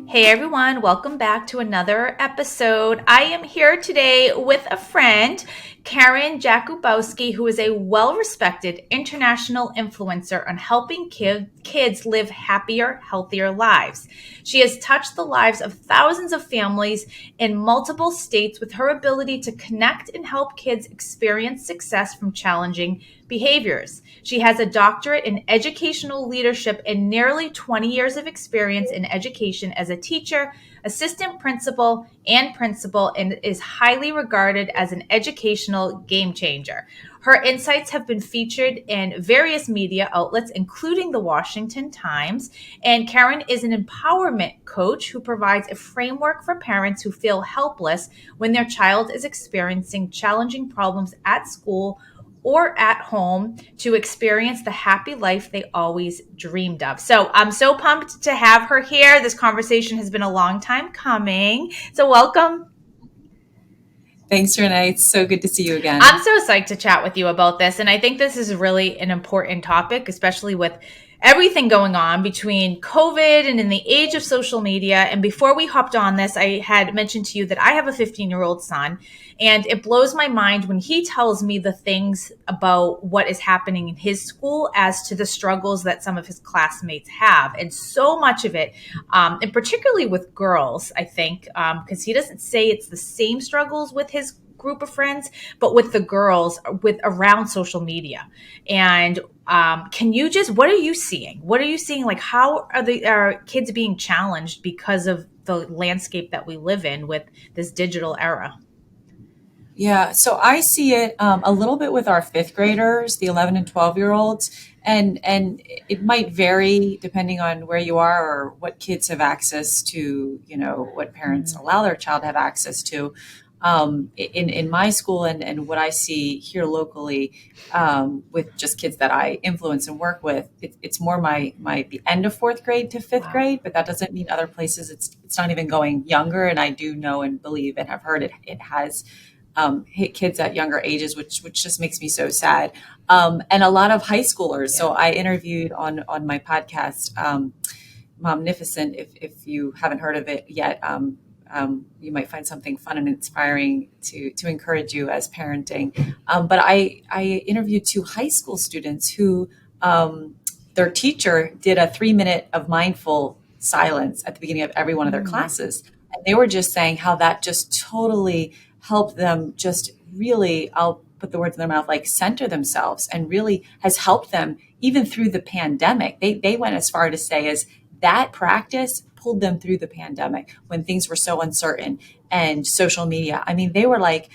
Hey everyone, welcome back to another episode. I am here today with a friend, Karin Jakubowski, who is a well respected international influencer on helping kids live happier, healthier lives. She has touched the lives of thousands of families in multiple states with her ability to connect and help kids experience success from challenging behaviors. She has a doctorate in educational leadership and nearly 20 years of experience in education as a teacher, assistant principal, and is highly regarded as an educational game changer. Her insights have been featured in various media outlets, including the Washington Times. And Karin is an empowerment coach who provides a framework for parents who feel helpless when their child is experiencing challenging problems at school or at home to experience the happy life they always dreamed of. So I'm so pumped to have her here. This conversation has been a long time coming. So welcome. Thanks, Renee. It's so good to see you again. I'm so psyched to chat with you about this. And I think this is really an important topic, especially with everything going on between COVID and in the age of social media. And before we hopped on this, I had mentioned to you that I have a 15-year-old son, and it blows my mind when he tells me the things about what is happening in his school as to the struggles that some of his classmates have. And so much of it, and particularly with girls, I think, because he doesn't say it's the same struggles with his group of friends, but with the girls with around social media. And can you just, what are you seeing? What are you seeing? Like, how are kids being challenged because of the landscape that we live in with this digital era? Yeah, so I see it a little bit with our fifth graders, the 11 and 12-year-olds, and it might vary depending on where you are or what kids have access to, what parents Mhm. allow their child to have access to. In my school and what I see here locally with just kids that I influence and work with, it's more my the end of fourth grade to fifth Wow. grade, but that doesn't mean other places it's not even going younger. And I do know and believe and have heard it has hit kids at younger ages, which just makes me so sad. And a lot of high schoolers. Yeah. So I interviewed on my podcast, Momnificent. If you haven't heard of it yet, you might find something fun and inspiring to encourage you as parenting. But I interviewed two high school students who their teacher did a 3 minute of mindful silence at the beginning of every one of their Mm. classes, and they were just saying how that just totally help them just really, I'll put the words in their mouth, like center themselves, and really has helped them even through the pandemic. They went as far to say as that practice pulled them through the pandemic when things were so uncertain and social media. I mean, they were like,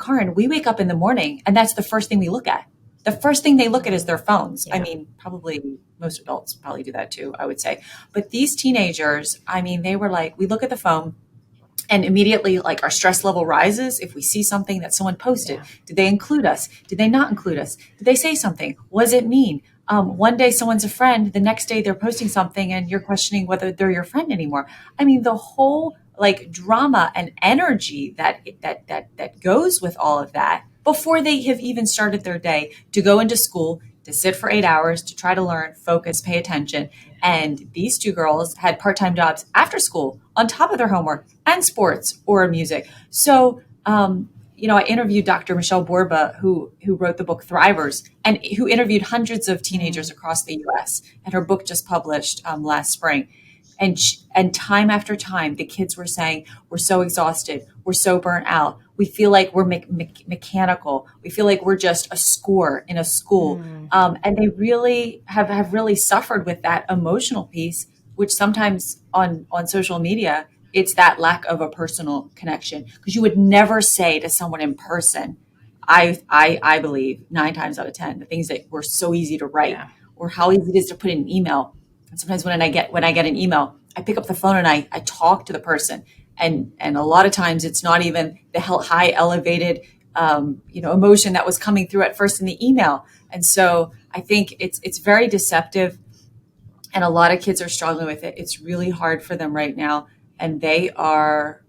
Karin, we wake up in the morning and that's the first thing we look at. The first thing they look at is their phones. I Yeah. mean, probably most adults probably do that too, I would say. But these teenagers, I mean, they were like, we look at the phone and immediately like our stress level rises if we see something that someone posted. Yeah. Did they include us? Did they not include us? Did they say something? What does it mean? One day someone's a friend, the next day they're posting something and you're questioning whether they're your friend anymore. I mean, the whole like drama and energy that goes with all of that before they have even started their day to go into school, to sit for 8 hours, to try to learn, focus, pay attention. And these two girls had part-time jobs after school on top of their homework and sports or music. So, I interviewed Dr. Michelle Borba, who wrote the book Thrivers, and who interviewed hundreds of teenagers Mm. across the U.S. And her book just published last spring. And time after time, the kids were saying, "We're so exhausted. We're so burnt out. We feel like we're mechanical. We feel like we're just a score in a school." Mm. And they really have really suffered with that emotional piece, which sometimes on social media, it's that lack of a personal connection, because you would never say to someone in person, I believe 9 times out of 10, the things that were so easy to write Yeah. or how easy it is to put in an email. And sometimes when I get an email, I pick up the phone and I talk to the person. And a lot of times it's not even the high elevated emotion that was coming through at first in the email. And so I think it's very deceptive, and a lot of kids are struggling with it. It's really hard for them right now, and they are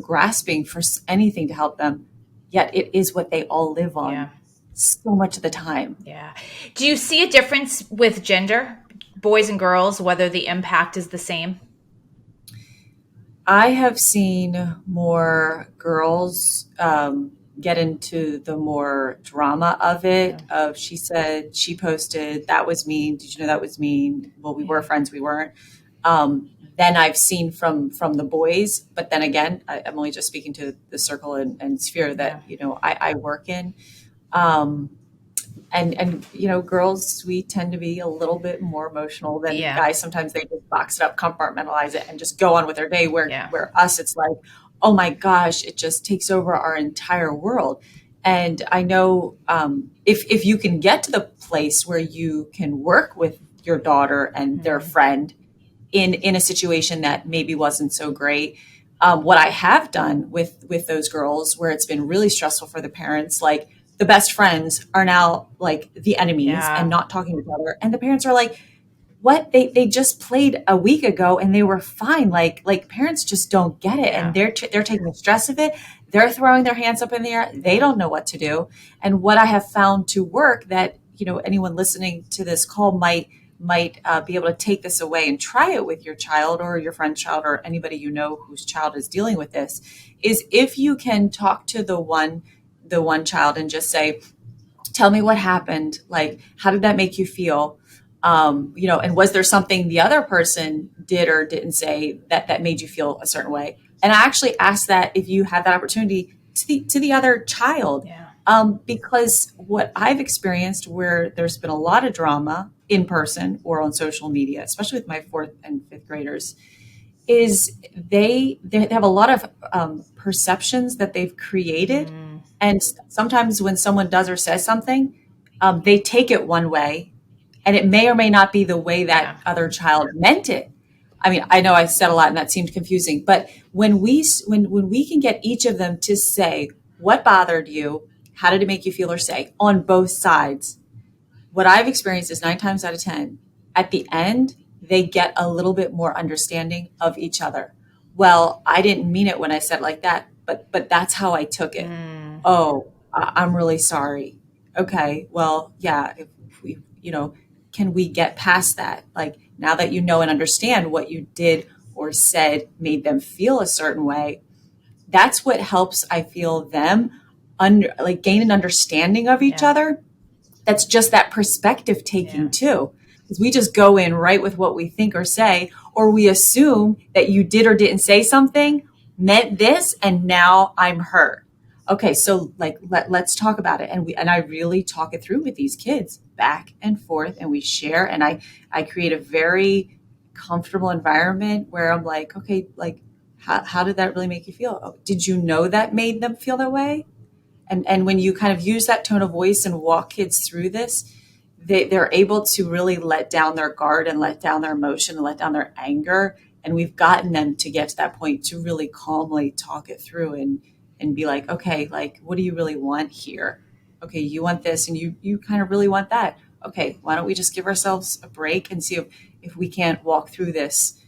grasping for anything to help them. Yet it is what they all live on Yeah. so much of the time. Yeah. Do you see a difference with gender, boys and girls, whether the impact is the same? I have seen more girls get into the more drama of Yeah. it. Of she said, she posted, that was mean. Did you know that was mean? Well, we were Yeah. friends, we weren't. Then I've seen from the boys, but then again, I'm only just speaking to the circle and sphere Yeah. that I work in. Um, and girls, we tend to be a little bit more emotional than Yeah. guys. Sometimes they just box it up, compartmentalize it, and just go on with their day, where Yeah. where us, it's like, oh my gosh, it just takes over our entire world. And I know, if you can get to the place where you can work with your daughter and their Mhm. friend in a situation that maybe wasn't so great. What I have done with those girls, where it's been really stressful for the parents, like the best friends are now like the enemies and Yeah. not talking to each other, and the parents are like, what, they just played a week ago and they were fine. Like parents just don't get it, and Yeah. they're taking the stress of it. They're throwing their hands up in the air, they Yeah. don't know what to do. And what I have found to work, that anyone listening to this call might be able to take this away and try it with your child or your friend's child or anybody whose child is dealing with this, is if you can talk to the one child and just say, tell me what happened. Like, how did that make you feel? And was there something the other person did or didn't say that made you feel a certain way? And I actually ask that, if you have that opportunity, to the other child. Yeah. Because what I've experienced, where there's been a lot of drama in person or on social media, especially with my fourth and fifth graders, is they have a lot of perceptions that they've created. Mm. And sometimes when someone does or says something, they take it one way, and it may or may not be the way that Yeah. other child meant it. I mean, I know I said a lot and that seemed confusing, but when we can get each of them to say what bothered you, how did it make you feel, or say on both sides, what I've experienced is 9 times out of 10, at the end, they get a little bit more understanding of each other. Well, I didn't mean it when I said it like that, but that's how I took it. Mm. Oh, I'm really sorry. Okay, well, yeah, if we, can we get past that? Like, now that you know and understand what you did or said made them feel a certain way, that's what helps, I feel, them like gain an understanding of each Yeah. other. That's just that perspective Yeah. taking too. Because we just go in right with what we think or say, or we assume that you did or didn't say something meant this, and now I'm hurt. Okay, so like let's talk about it. And I really talk it through with these kids, back and forth, and we share, and I create a very comfortable environment where I'm like, okay, like, how did that really make you feel? Oh, did you know that made them feel that way? And when you kind of use that tone of voice and walk kids through this, they're able to really let down their guard and let down their emotion and let down their anger. And we've gotten them to get to that point to really calmly talk it through and be like, okay, like, what do you really want here? Okay, you want this, and you kind of really want that. Okay, why don't we just give ourselves a break and see if we can't walk through this.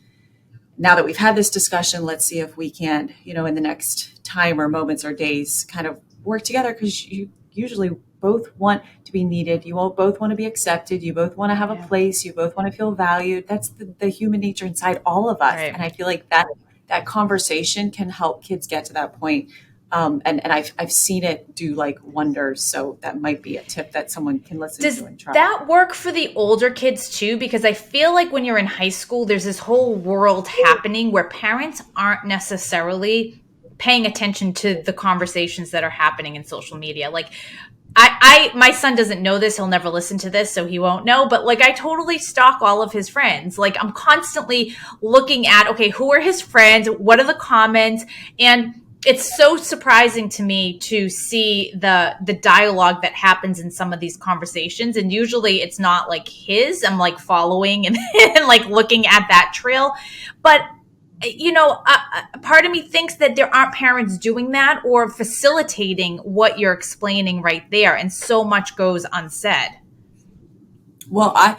Now that we've had this discussion, let's see if we can, in the next time or moments or days, kind of work together, because you usually both want to be needed. You all both want to be accepted. You both want to have a Yeah. place. You both want to feel valued. That's the human nature inside all of us. Right. And I feel like that conversation can help kids get to that point. And I've seen it do like wonders. So that might be a tip that someone can listen Does to and try. that work for the older kids too? Because I feel like when you're in high school, there's this whole world happening where parents aren't necessarily paying attention to the conversations that are happening in social media. Like, my son doesn't know this. He'll never listen to this, so he won't know. But like, I totally stalk all of his friends. Like, I'm constantly looking at, okay, who are his friends? What are the comments? And it's so surprising to me to see the dialogue that happens in some of these conversations. And usually it's not like his. I'm like following and like looking at that trail. But part of me thinks that there aren't parents doing that or facilitating what you're explaining right there, and so much goes unsaid. Well,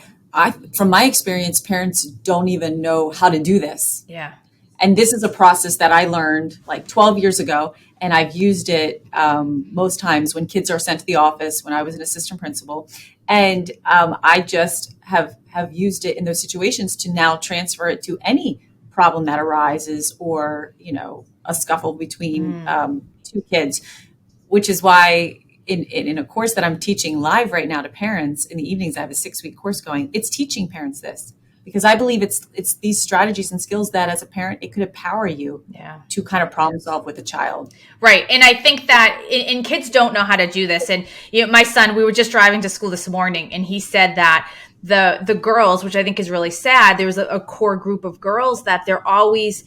from my experience, parents don't even know how to do this. Yeah. And this is a process that I learned like 12 years ago. And I've used it most times when kids are sent to the office when I was an assistant principal. And I just have used it in those situations to now transfer it to any problem that arises, or, a scuffle between two kids, which is why in a course that I'm teaching live right now to parents in the evenings, I have a 6-week course going. It's teaching parents this, because I believe it's these strategies and skills that as a parent, it could empower you Yeah. to kind of problem solve with a child. Right. And I think that and kids don't know how to do this. And my son, we were just driving to school this morning, and he said that the girls, which I think is really sad, there was a core group of girls that they're always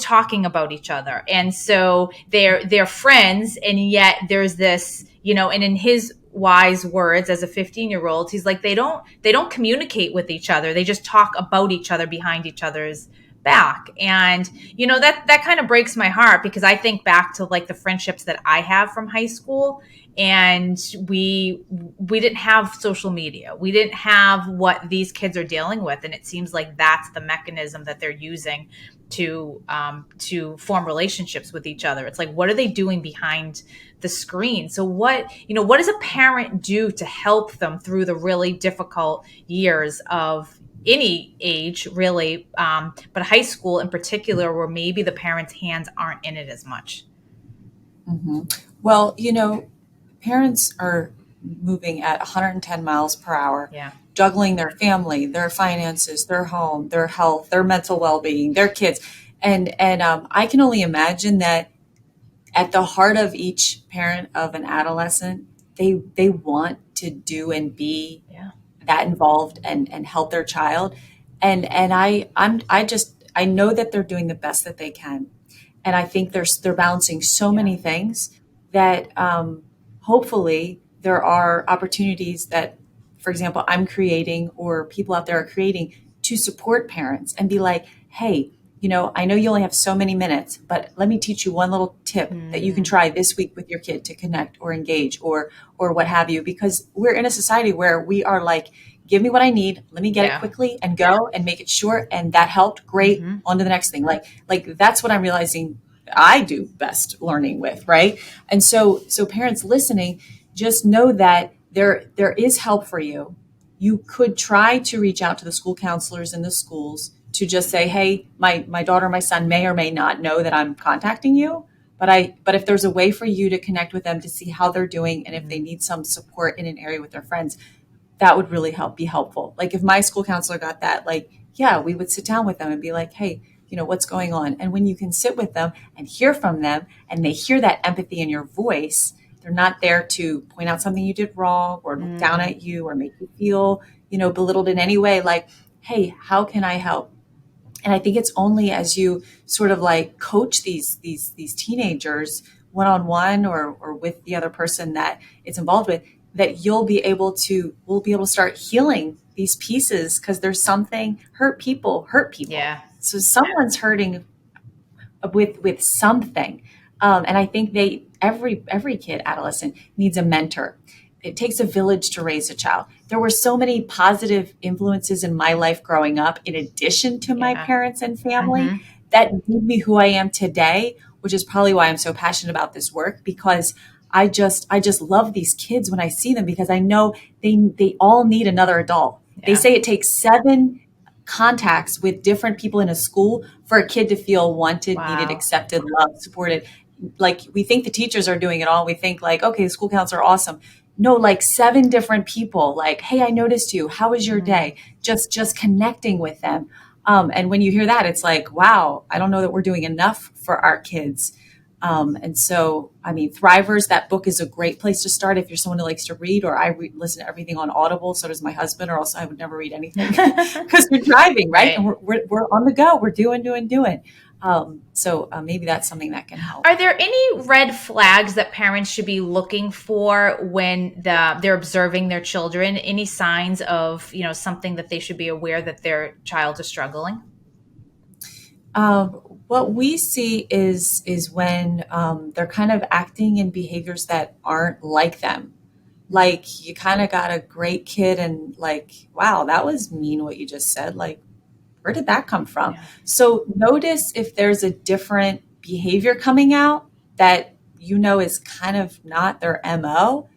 talking about each other. And so they're friends, and yet there's this, and in his wise words as a 15-year-old, he's like, they don't communicate with each other. They just talk about each other behind each other's back. And that kind of breaks my heart, because I think back to like the friendships that I have from high school, and we didn't have social media. We didn't have what these kids are dealing with, and it seems like that's the mechanism that they're using to form relationships with each other. It's like, what are they doing behind the screen? So what does a parent do to help them through the really difficult years of any age, really, but high school in particular, where maybe the parents' hands aren't in it as much? Mm-hmm. Well, parents are moving at 110 miles per hour, Yeah. juggling their family, their finances, their home, their health, their mental well-being, their kids. And I can only imagine that at the heart of each parent of an adolescent, they want to do and be Yeah. that involved and help their child. And I know that they're doing the best that they can. And I think they're balancing so many things that hopefully there are opportunities that, for example, I'm creating, or people out there are creating, to support parents and be like, hey, I know you only have so many minutes, but let me teach you one little tip that you can try this week with your kid to connect or engage, or what have you, because we're in a society where we are like, give me what I need, let me get it Yeah. quickly and go and make it short, and that helped, great, on to the next thing. Like that's what I'm realizing I do best learning with, right? And so parents listening, just know that there is help for you. You could try to reach out to the school counselors in the schools to just say, hey, my daughter, my son may or may not know that I'm contacting you, but if there's a way for you to connect with them to see how they're doing, and if they need some support in an area with their friends, that would really be helpful. Like if my school counselor got that, like, yeah, we would sit down with them and be like, hey, what's going on? And when you can sit with them and hear from them, and they hear that empathy in your voice, they're not there to point out something you did wrong, or look down at you, or make you feel, belittled in any way. Like, hey, how can I help? And I think it's only as you sort of like coach these teenagers one-on-one, or with the other person that it's involved with, that we'll be able to start healing these pieces, because there's something, hurt people. Yeah. So someone's hurting with something. And I think every kid, adolescent, needs a mentor. It takes a village to raise a child. There were so many positive influences in my life growing up, in addition to my parents and family, that made me who I am today, which is probably why I'm so passionate about this work, because I just love these kids when I see them, because I know they all need another adult. Yeah. They say it takes 7 contacts with different people in a school for a kid to feel wanted, needed, accepted, loved, supported. Like, we think the teachers are doing it all. We think like, okay, the school counselors are awesome. No, like 7 different people, like, hey, I noticed you. How was your day? Just connecting with them. And when you hear that, it's like, wow, I don't know that we're doing enough for our kids. And so, I mean, Thrivers, that book is a great place to start if you're someone who likes to read, or listen to everything on Audible. So does my husband, or else I would never read anything, because we're driving, right? And we're on the go. We're doing. So maybe that's something that can help. Are there any red flags that parents should be looking for when they're observing their children? Any signs of, something that they should be aware that their child is struggling? What we see is when they're kind of acting in behaviors that aren't like them. Like, you kind of got a great kid, and like, wow, that was mean what you just said. Like, where did that come from? Yeah. So notice if there's a different behavior coming out that is kind of not their MO.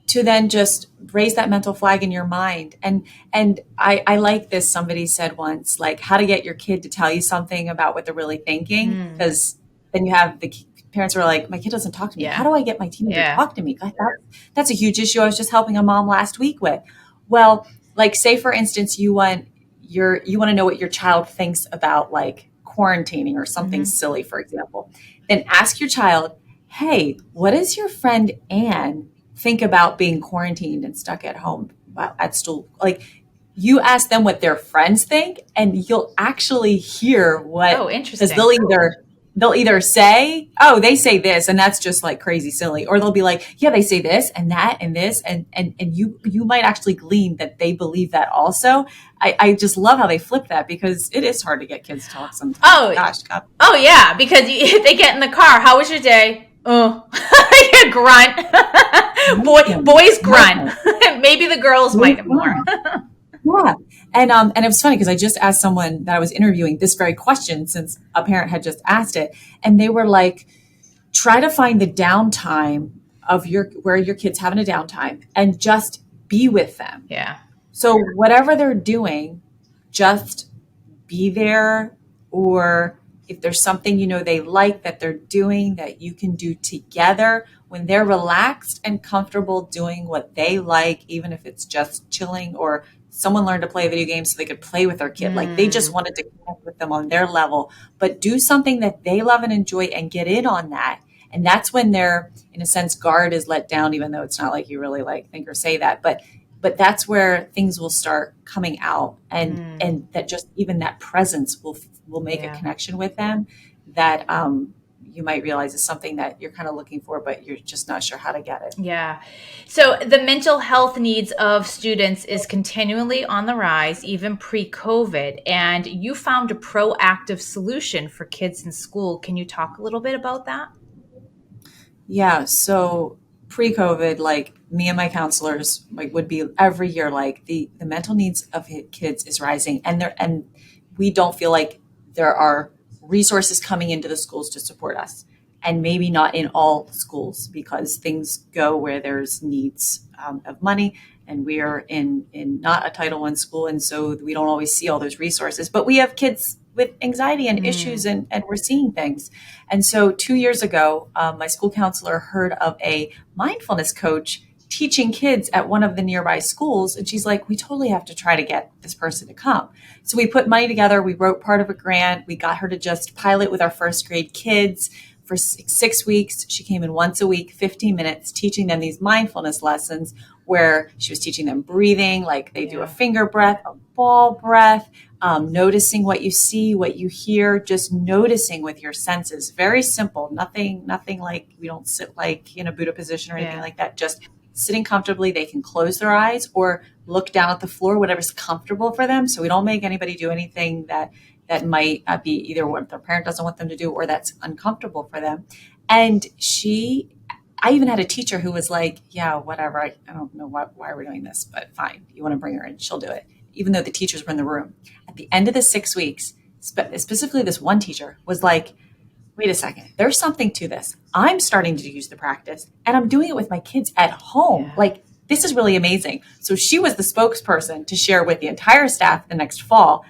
to then just raise that mental flag in your mind. And I like this. Somebody said once, like, how to get your kid to tell you something about what they're really thinking. Mm. Because then you have the parents who are like, my kid doesn't talk to me. How Yeah. do I get my teenager to Yeah. talk to me? God, that's a huge issue. I was just helping a mom last week with. Well, like, say for instance, you want to know what your child thinks about like quarantining or something Hmm. silly, for example. Then ask your child, hey, what does your friend Anne think about being quarantined and stuck at home at school? Like, you ask them what their friends think, and you'll actually hear Oh, what, because interesting. they'll either say, oh, they say this, and that's just like crazy silly, or they'll be like, yeah, they say this and that and this, and you might actually glean that they believe that also. I just love how they flip that, because it is hard to get kids to talk sometimes. Oh, Gosh, God. oh yeah, because they get in the car. How was your day? Oh, you grunt. Nothing. Boys grunt. Nothing. Maybe the girls might have more. Yeah. And it was funny because I just asked someone that I was interviewing this very question, since a parent had just asked it. And they were like, try to find the downtime of where your kid's having a downtime and just be with them. Yeah. So whatever they're doing, just be there. Or if there's something they like that they're doing that you can do together, when they're relaxed and comfortable doing what they like, even if it's just chilling, or someone learned to play a video game so they could play with their kid, like they just Mm. wanted to connect with them on their level, but do something that they love and enjoy and get in on that. And that's when their, in a sense, guard is let down, even though it's not like you really like think or say that, but that's where things will start coming out, Mm. and that just even that presence will make a Yeah. connection with them that you might realize is something that you're kind of looking for, but you're just not sure how to get it. Yeah. So the mental health needs of students is continually on the rise, even pre-COVID. And you found a proactive solution for kids in school. Can you talk a little bit about that? Yeah. So pre-COVID, like me and my counselors, like, would be every year, like the mental needs of kids is rising, and we don't feel like there are resources coming into the schools to support us, and maybe not in all schools, because things go where there's needs of money, and we are in not a Title I school, and so we don't always see all those resources. But we have kids with anxiety and issues, Mm. and we're seeing things. And so 2 years ago, my school counselor heard of a mindfulness coach teaching kids at one of the nearby schools. And she's like, we totally have to try to get this person to come. So we put money together. We wrote part of a grant. We got her to just pilot with our first grade kids for 6 weeks. She came in once a week, 15 minutes, teaching them these mindfulness lessons, where she was teaching them breathing, like they do a Yeah. finger breath, a ball breath, noticing what you see, what you hear, just noticing with your senses. Very simple. Nothing like, we don't sit like in a Buddha position or anything Yeah. like that. Just sitting comfortably. They can close their eyes or look down at the floor, whatever's comfortable for them. So we don't make anybody do anything that might be either what their parent doesn't want them to do or that's uncomfortable for them. And I even had a teacher who was like, yeah, whatever. I don't know why we're doing this, but fine. You want to bring her in, she'll do it. Even though the teachers were in the room. At the end of the 6 weeks, specifically this one teacher was like, wait a second, there's something to this. I'm starting to use the practice, and I'm doing it with my kids at home. Yeah. Like, this is really amazing. So she was the spokesperson to share with the entire staff the next fall.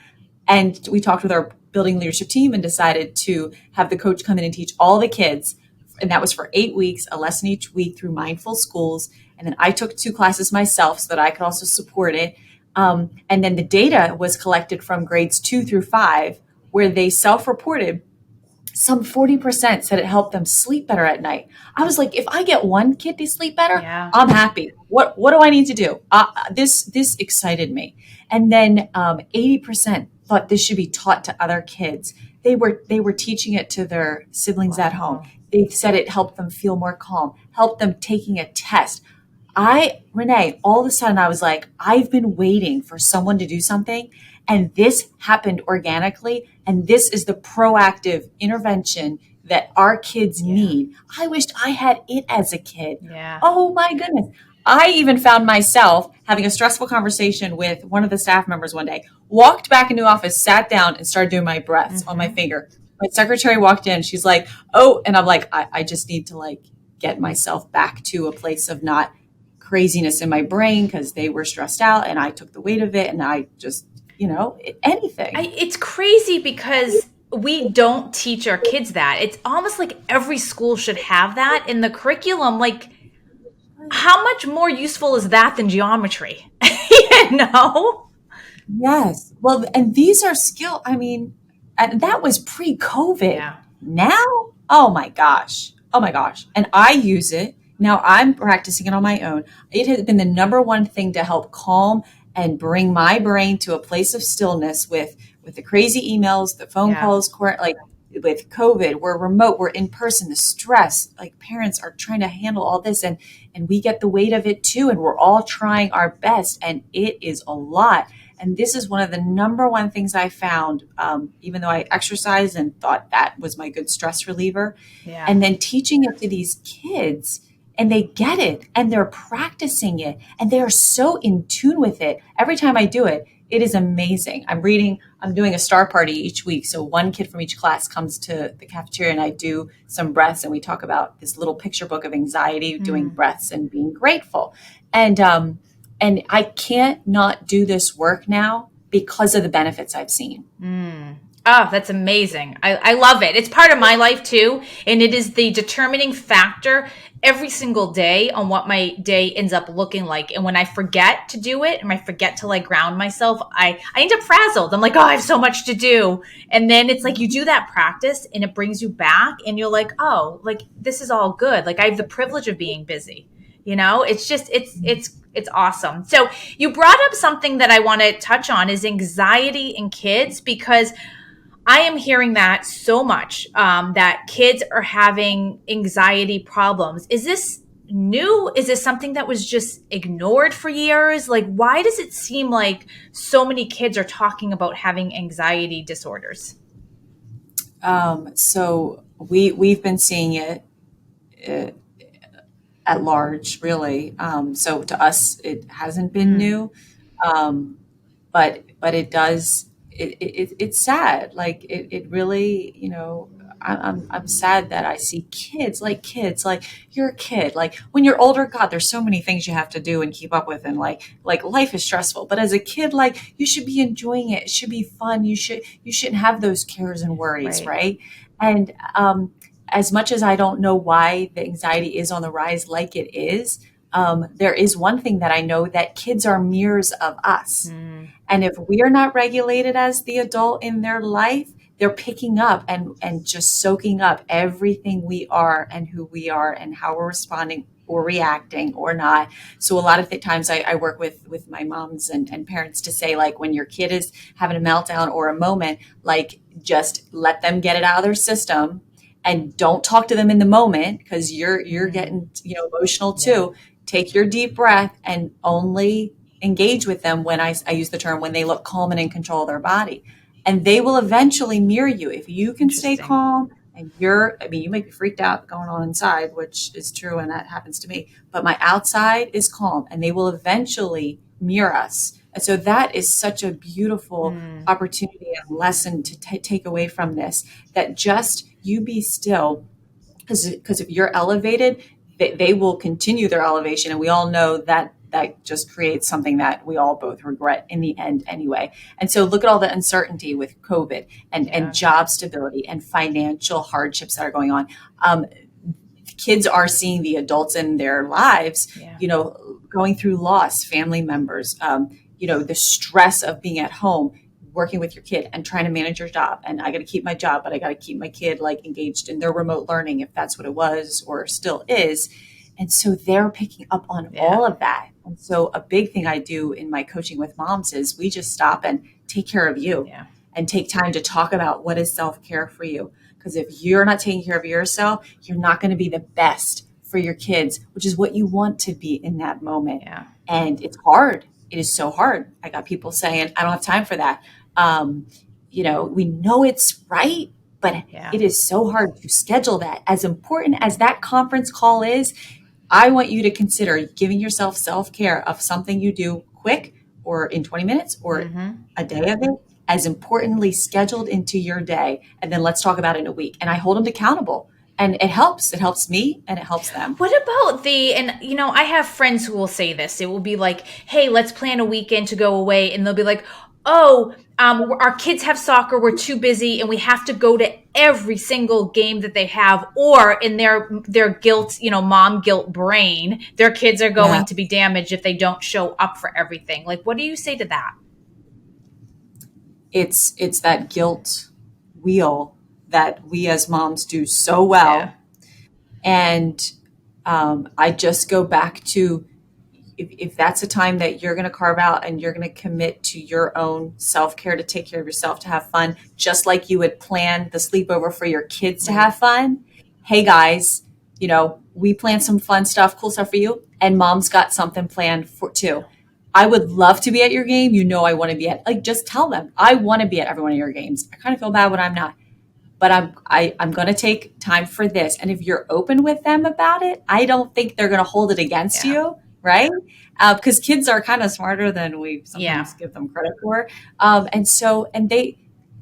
And we talked with our building leadership team and decided to have the coach come in and teach all the kids. And that was for 8 weeks, a lesson each week through Mindful Schools. And then I took 2 classes myself so that I could also support it. And then the data was collected from grades 2 through 5, where they self-reported some 40% said it helped them sleep better at night. I was like, if I get one kid to sleep better, Yeah. I'm happy. What do I need to do? This excited me. And then 80% thought this should be taught to other kids. They were teaching it to their siblings at home. Wow. They said it helped them feel more calm, helped them taking a test. Renee, all of a sudden I was like, I've been waiting for someone to do something, and this happened organically. And this is the proactive intervention that our kids need. I wished I had it as a kid. Yeah. Oh my goodness. I even found myself having a stressful conversation with one of the staff members one day, walked back into the office, sat down, and started doing my breaths on my finger. My secretary walked in. She's like, oh, and I'm like, I just need to like get myself back to a place of not craziness in my brain because they were stressed out and I took the weight of it and I just, anything. It's crazy because we don't teach our kids that. It's almost like every school should have that in the curriculum. Like, how much more useful is that than geometry? you know? Yes. Well, and these are I mean, and that was pre-COVID. Yeah. Now, oh my gosh. Oh my gosh. And I use it. Now I'm practicing it on my own. It has been the number one thing to help calm and bring my brain to a place of stillness with the crazy emails, the phone Yeah. calls, like with COVID, we're remote, we're in person, the stress, like parents are trying to handle all this and we get the weight of it too. And we're all trying our best and it is a lot. And this is one of the number one things I found, even though I exercised and thought that was my good stress reliever. Yeah. And then teaching it to these kids, and they get it and they're practicing it and they are so in tune with it. Every time I do it, it is amazing. I'm doing a star party each week. So one kid from each class comes to the cafeteria and I do some breaths and we talk about this little picture book of anxiety, doing breaths and being grateful. And I can't not do this work now because of the benefits I've seen. Oh, that's amazing. I love it. It's part of my life too. And it is the determining factor every single day on what my day ends up looking like. And when I forget to do it and I forget to like ground myself, I end up frazzled. I'm like, oh, I have so much to do. And then it's like you do that practice and it brings you back and you're like, oh, like this is all good. Like I have the privilege of being busy. It's just it's awesome. So you brought up something that I want to touch on is anxiety in kids, because I am hearing that so much, that kids are having anxiety problems. Is this new? Is this something that was just ignored for years? Like, why does it seem like so many kids are talking about having anxiety disorders? So we've been seeing it uh, at large, really. So to us, it hasn't been new, um, but it does. It's sad. Like it really, I'm sad that I see kids like you're a kid. Like when you're older, God, there's so many things you have to do and keep up with, and like life is stressful. But as a kid, like you should be enjoying it. It should be fun. You shouldn't have those cares and worries, Right. right? And as much as I don't know why the anxiety is on the rise like it is, there is one thing that I know, that kids are mirrors of us. And if we're not regulated as the adult in their life, they're picking up and just soaking up everything we are and who we are and how we're responding or reacting or not. So a lot of the times I work with my moms and parents to say, like, when your kid is having a meltdown or a moment, like just let them get it out of their system and don't talk to them in the moment because you're getting emotional too. Take your deep breath and only engage with them when I use the term when they look calm and in control of their body. And they will eventually mirror you. If you can stay Interesting. calm and you might be freaked out going on inside, which is true, and that happens to me, but my outside is calm and they will eventually mirror us. And so that is such a beautiful opportunity and lesson to take away from this, that just you be still, because if you're elevated, they will continue their elevation. And we all know that that just creates something that we all both regret in the end anyway. And so look at all the uncertainty with COVID and Yeah. job stability and financial hardships that are going on. Kids are seeing the adults in their lives, Yeah. going through loss, family members, the stress of being at home, working with your kid and trying to manage your job. And I got to keep my job, but I got to keep my kid like engaged in their remote learning, if that's what it was or still is. And so they're picking up on Yeah. all of that. And so a big thing I do in my coaching with moms is we just stop and take care of you Yeah. and take time to talk about what is self-care for you. Because if you're not taking care of yourself, you're not going to be the best for your kids, which is what you want to be in that moment. Yeah. And it's hard. It is so hard. I got people saying, I don't have time for that. We know it's right, but Yeah. it is so hard to schedule that. As important as that conference call is, I want you to consider giving yourself self-care of something you do quick or in 20 minutes or a day of it, as importantly scheduled into your day. And then let's talk about it in a week. And I hold them accountable. And it helps me and it helps them. What about and I have friends who will say this. It will be like, hey, let's plan a weekend to go away. And they'll be like, oh, our kids have soccer. We're too busy and we have to go to every single game that they have. Or in their guilt, mom guilt brain, their kids are Yeah. going to be damaged if they don't show up for everything. Like, what do you say to that? It's that guilt wheel that we as moms do so Yeah. well. And I just go back to, if that's a time that you're going to carve out and you're going to commit to your own self-care, to take care of yourself, to have fun, just like you would plan the sleepover for your kids to Right. have fun. Hey guys, we plan some fun stuff, cool stuff for you, and mom's got something planned for too. I would love to be at your game. I want to be at, like, just tell them I want to be at every one of your games. I kind of feel bad when I'm not, but I'm going to take time for this. And if you're open with them about it, I don't think they're going to hold it against Yeah. you, right? Because kids are kind of smarter than we Yeah. sometimes give them credit for.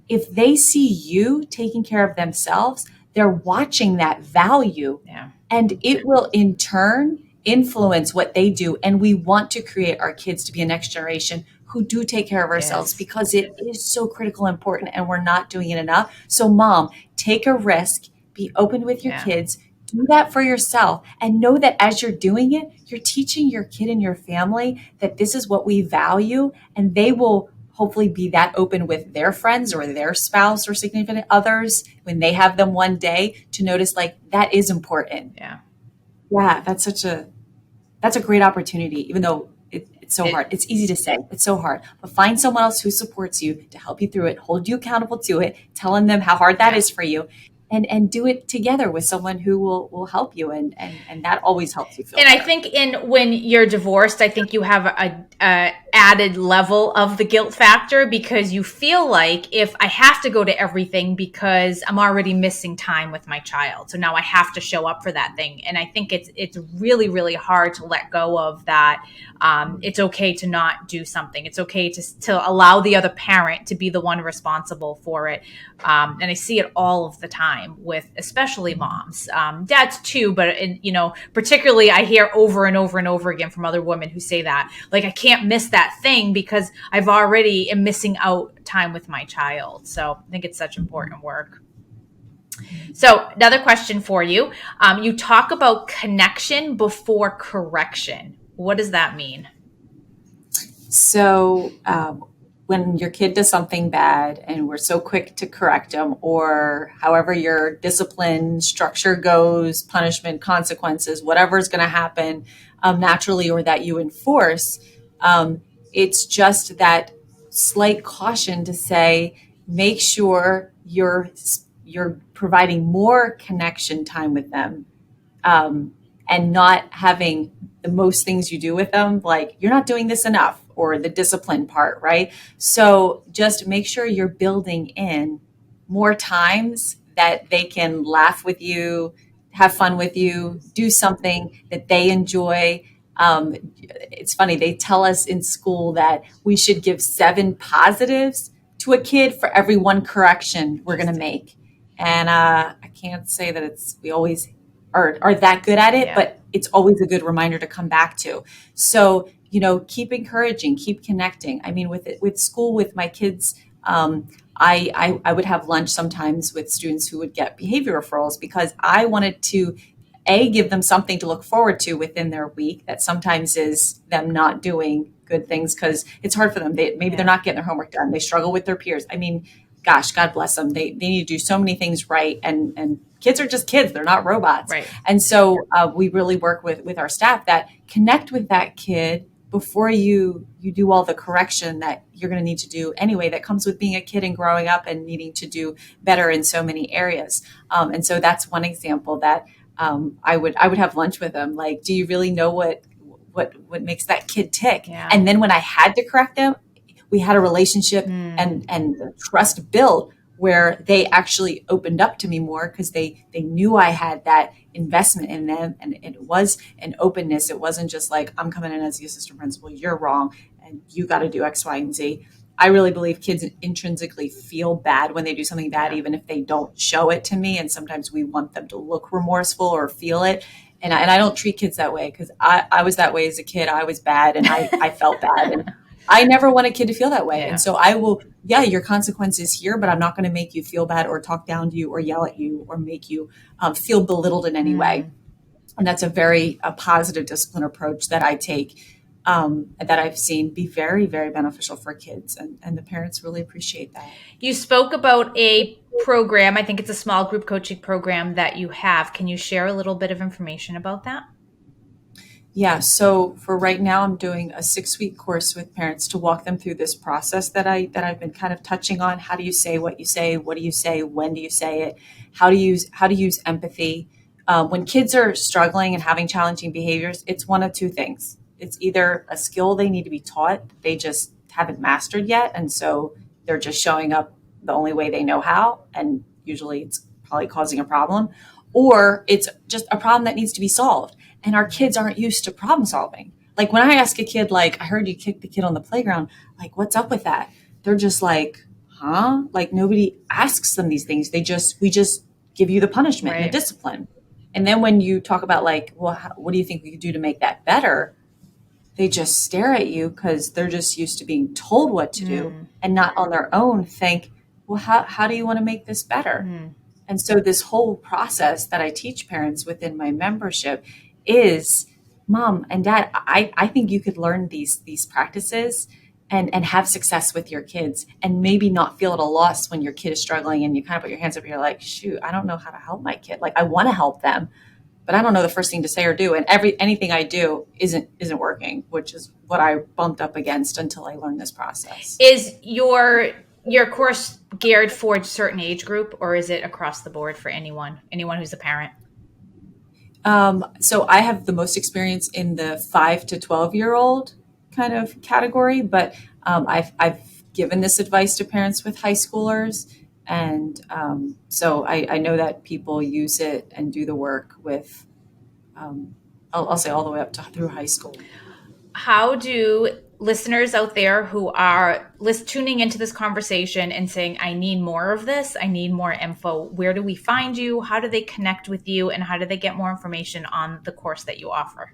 If they see you taking care of themselves, they're watching that value, Yeah. and it will in turn influence what they do. And we want to create our kids to be a next generation who do take care of ourselves, Yes. because it is so critical and important, and we're not doing it enough. So mom, take a risk, be open with your Yeah. kids, do that for yourself, and know that as you're doing it, you're teaching your kid and your family that this is what we value, and they will hopefully be that open with their friends or their spouse or significant others when they have them one day, to notice, like, that is important. Yeah. Yeah, that's a great opportunity, even though it's so hard. It's easy to say, it's so hard. But find someone else who supports you to help you through it, hold you accountable to it, telling them how hard that Yeah. is for you, and do it together with someone who will help you, and that always helps you feel And I better. think when you're divorced, I think you have a added level of the guilt factor, because you feel like, if I have to go to everything because I'm already missing time with my child, so now I have to show up for that thing. And I think it's really, really hard to let go of that. It's okay to not do something. It's okay to allow the other parent to be the one responsible for it. And I see it all of the time with especially moms, dads too, but particularly I hear over and over and over again from other women who say that, like, I can't miss that thing because I've already am missing out time with my child. So I think it's such important work. So another question for you. You talk about connection before correction. What does that mean? So when your kid does something bad and we're so quick to correct them, or however your discipline structure goes, punishment, consequences, whatever is going to happen naturally or that you enforce, it's just that slight caution to say, make sure you're providing more connection time with them, and not having the most things you do with them, like, you're not doing this enough, or the discipline part, right? So just make sure you're building in more times that they can laugh with you, have fun with you, do something that they enjoy. It's funny, they tell us in school that we should give 7 positives to a kid for every 1 correction we're going to make. And I can't say that we always are that good at it, Yeah. but it's always a good reminder to come back to. So, keep encouraging, keep connecting. I mean, with school, with my kids, I would have lunch sometimes with students who would get behavior referrals, because I wanted to give them something to look forward to within their week, that sometimes is them not doing good things because it's hard for them. Maybe they're not getting their homework done. They struggle with their peers. I mean, gosh, God bless them. They need to do so many things right. And kids are just kids. They're not robots. Right. And so we really work with our staff that connect with that kid before you do all the correction that you're going to need to do anyway, that comes with being a kid and growing up and needing to do better in so many areas. And so that's one example that I would have lunch with them. Like, do you really know what makes that kid tick? Yeah. And then when I had to correct them, we had a relationship and trust built, where they actually opened up to me more, because they knew I had that investment in them, and it was an openness. It wasn't just like, I'm coming in as the assistant principal, you're wrong, and you got to do X, Y, and Z. I really believe kids intrinsically feel bad when they do something bad, Yeah. even if they don't show it to me. And sometimes we want them to look remorseful or feel it. And I don't treat kids that way because I was that way as a kid. I was bad and I felt bad. And I never want a kid to feel that way. And Yeah. so I will, yeah, your consequence is here, but I'm not going to make you feel bad or talk down to you or yell at you or make you feel belittled in any way. Mm. And that's a positive discipline approach that I take, that I've seen be very, very beneficial for kids. And the parents really appreciate that. You spoke about a program. I think it's a small group coaching program that you have. Can you share a little bit of information about that? Yeah, so for right now, I'm doing a 6-week course with parents to walk them through this process that I've been kind of touching on. How do you say what you say? What do you say? When do you say it? How to use empathy. When kids are struggling and having challenging behaviors, it's one of two things. It's either a skill they need to be taught, they just haven't mastered yet, and so they're just showing up the only way they know how, and usually it's probably causing a problem, or it's just a problem that needs to be solved, and our kids aren't used to problem solving. Like when I ask a kid, like, I heard you kicked the kid on the playground, like, what's up with that? They're just like, huh? Like nobody asks them these things. We just give you the punishment and the Right. discipline. And then when you talk about like, well, what do you think we could do to make that better? They just stare at you because they're just used to being told what to do Mm. and not on their own think, well, how do you want to make this better? Mm. And so this whole process that I teach parents within my membership is, mom and dad, I think you could learn these practices and have success with your kids and maybe not feel at a loss when your kid is struggling and you kind of put your hands up and you're like, shoot, I don't know how to help my kid. Like I want to help them, but I don't know the first thing to say or do. And anything I do isn't working, which is what I bumped up against until I learned this process. Is your course geared for a certain age group, or is it across the board for anyone who's a parent? So I have the most experience in the 5 to 12-year-old kind of category, but I've given this advice to parents with high schoolers, and so I know that people use it and do the work with, I'll say all the way up to through high school. How do listeners out there who are tuning into this conversation and saying, I need more of this, I need more info, where do we find you? How do they connect with you? And how do they get more information on the course that you offer?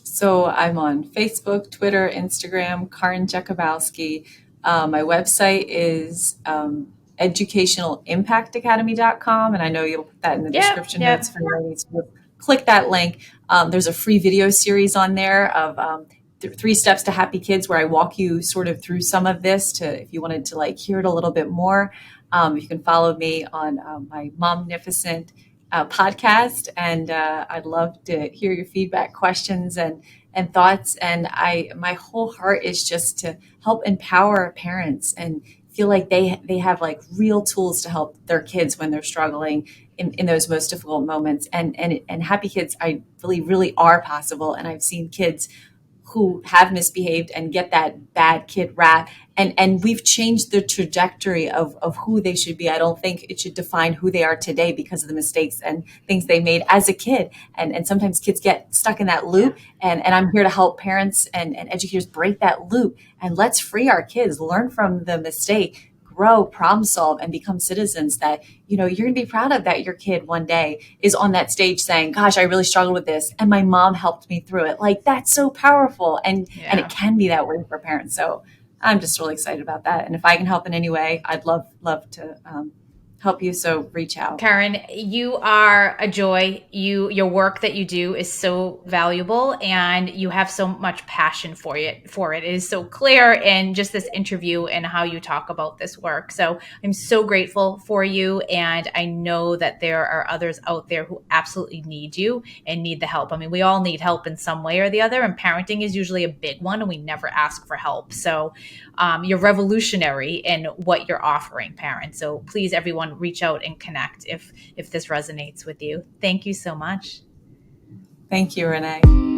So I'm on Facebook, Twitter, Instagram, Karin Jakubowski. My website is educationalimpactacademy.com, and I know you'll put that in the Yep, description yep. notes for you. So click that link. There's a free video series on there of 3 steps to happy kids, where I walk you sort of through some of this to, if you wanted to like hear it a little bit more. You can follow me on my Momnificent podcast, and I'd love to hear your feedback, questions, and thoughts. And my whole heart is just to help empower parents and feel like they have like real tools to help their kids when they're struggling in those most difficult moments. And happy kids, I believe, really are possible. And I've seen kids who have misbehaved and get that bad kid rap. And we've changed the trajectory of who they should be. I don't think it should define who they are today because of the mistakes and things they made as a kid. And sometimes kids get stuck in that loop. And I'm here to help parents and educators break that loop. And let's free our kids, learn from the mistake, grow, problem solve, and become citizens that, you're going to be proud of, that your kid one day is on that stage saying, gosh, I really struggled with this, and my mom helped me through it. Like, that's so powerful. And it can be that way for parents. So I'm just really excited about that. And if I can help in any way, I'd love to help you. So reach out. Karin, you are a joy. Your work that you do is so valuable, and you have so much passion for it. It is so clear in just this interview and how you talk about this work. So I'm so grateful for you, and I know that there are others out there who absolutely need you and need the help. I mean, we all need help in some way or the other, and parenting is usually a big one, and we never ask for help. So you're revolutionary in what you're offering parents. So please, everyone, reach out and connect if this resonates with you. Thank you so much. Thank you, Renee.